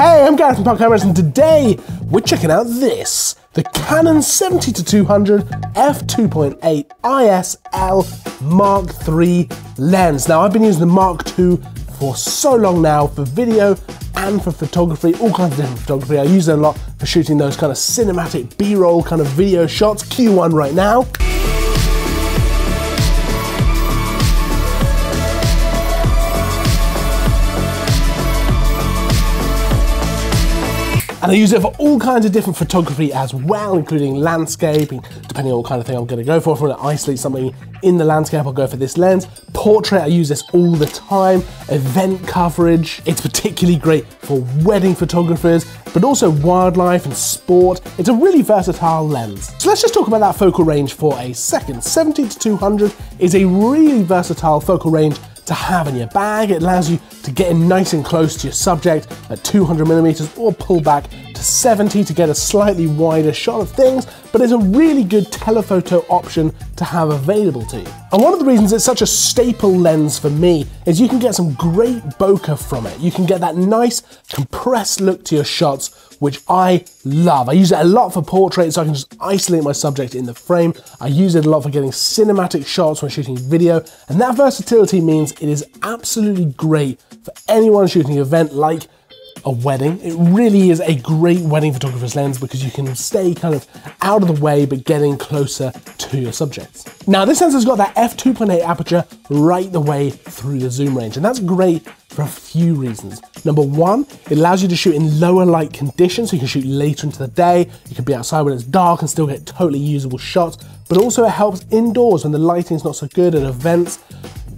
Hey, I'm Gareth from Bokeh, and today we're checking out this, the Canon 70-200 f2.8 ISL Mark III lens. Now, I've been using the Mark II for so long now for video and for photography, all kinds of different photography. I use it a lot for shooting those kind of cinematic B-roll kind of video shots. Cue one right now. And I use it for all kinds of different photography as well, including landscaping, depending on what kind of thing I'm going to go for. If I'm going to isolate something in the landscape, I'll go for this lens. Portrait, I use this all the time. Event coverage, it's particularly great for wedding photographers, but also wildlife and sport. It's a really versatile lens. So let's just talk about that focal range for a second. 70-200 is a really versatile focal range to have in your bag. It allows you to get in nice and close to your subject at 200mm or pull back to 70 to get a slightly wider shot of things, but it's a really good telephoto option to have available to you. And one of the reasons it's such a staple lens for me is you can get some great bokeh from it. You can get that nice compressed look to your shots, which I love. I use it a lot for portraits, so I can just isolate my subject in the frame. I use it a lot for getting cinematic shots when shooting video, and that versatility means it is absolutely great for anyone shooting an event like a wedding. It really is a great wedding photographer's lens because you can stay kind of out of the way but getting closer to your subjects. Now, this lens has got that f2.8 aperture right the way through the zoom range, and that's great for a few reasons. Number one, it allows you to shoot in lower light conditions, so you can shoot later into the day, you can be outside when it's dark and still get totally usable shots, but also it helps indoors when the lighting's not so good at events,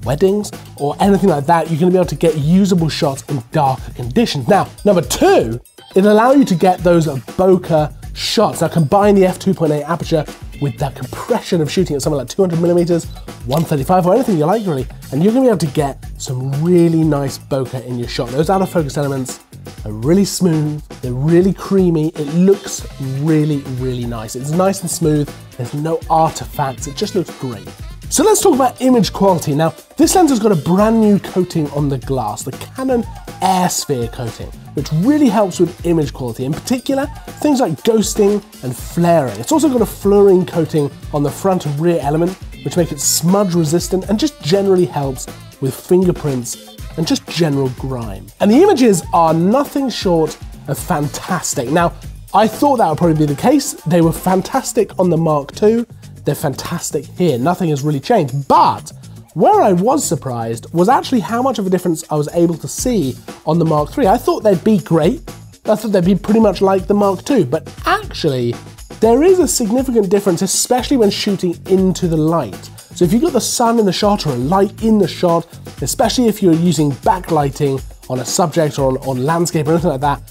weddings, or anything like that. You're gonna be able to get usable shots in darker conditions. Now, number two, it'll allow you to get those bokeh shots. Now, combine the f2.8 aperture with that compression of shooting at something like 200mm, 135, or anything you like really, and you're gonna be able to get some really nice bokeh in your shot. Those out of focus elements are really smooth, they're really creamy, it looks really, really nice. It's nice and smooth, there's no artifacts, it just looks great. So let's talk about image quality. Now, this lens has got a brand new coating on the glass, the Canon Air Sphere coating, which really helps with image quality. In particular, things like ghosting and flaring. It's also got a fluorine coating on the front and rear element, which make it smudge resistant and just generally helps with fingerprints and just general grime. And the images are nothing short of fantastic. Now, I thought that would probably be the case. They were fantastic on the Mark II. They're fantastic here, nothing has really changed. But where I was surprised was actually how much of a difference I was able to see on the Mark III. I thought they'd be great, I thought they'd be pretty much like the Mark II, but actually there is a significant difference, especially when shooting into the light. So if you've got the sun in the shot or a light in the shot, especially if you're using backlighting on a subject or on landscape or anything like that,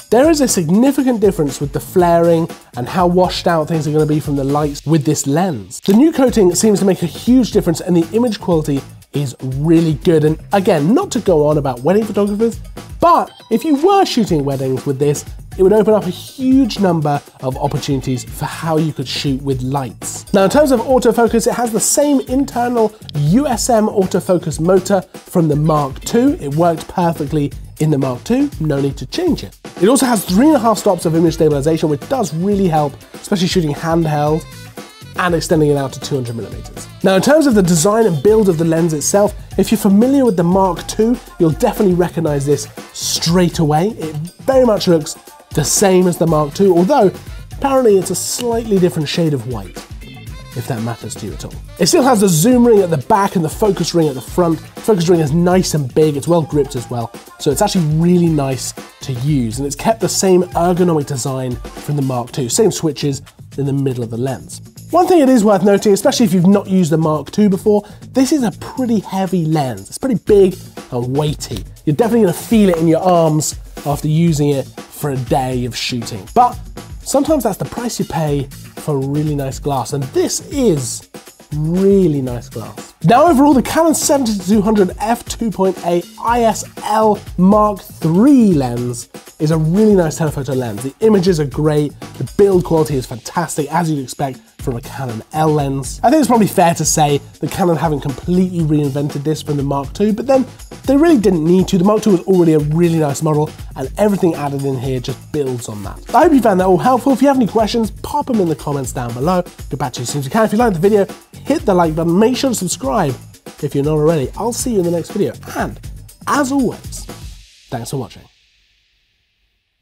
there is a significant difference with the flaring and how washed out things are going to be from the lights with this lens. The new coating seems to make a huge difference and the image quality is really good. And again, not to go on about wedding photographers, but if you were shooting weddings with this, it would open up a huge number of opportunities for how you could shoot with lights. Now, in terms of autofocus, it has the same internal USM autofocus motor from the Mark II. It worked perfectly in the Mark II, no need to change it. It also has 3.5 stops of image stabilization, which does really help, especially shooting handheld and extending it out to 200mm. Now, in terms of the design and build of the lens itself, if you're familiar with the Mark II, you'll definitely recognize this straight away. It very much looks the same as the Mark II, although apparently it's a slightly different shade of white, if that matters to you at all. It still has the zoom ring at the back and the focus ring at the front. The focus ring is nice and big, it's well gripped as well, so it's actually really nice to use, and it's kept the same ergonomic design from the Mark II, same switches in the middle of the lens. One thing it is worth noting, especially if you've not used the Mark II before, this is a pretty heavy lens. It's pretty big and weighty. You're definitely gonna feel it in your arms after using it for a day of shooting. But sometimes that's the price you pay for really nice glass, and this is really nice glass. Now, overall, the Canon 70-200 f2.8 ISL Mark III lens is a really nice telephoto lens. The images are great, the build quality is fantastic, as you'd expect from a Canon L lens. I think it's probably fair to say that Canon haven't completely reinvented this from the Mark II, but then they really didn't need to. The Mark II was already a really nice model, and everything added in here just builds on that. I hope you found that all helpful. If you have any questions, pop them in the comments down below. Get back to you as soon as you can. If you liked the video, hit the like button, make sure to subscribe if you're not already. I'll see you in the next video, and as always, thanks for watching.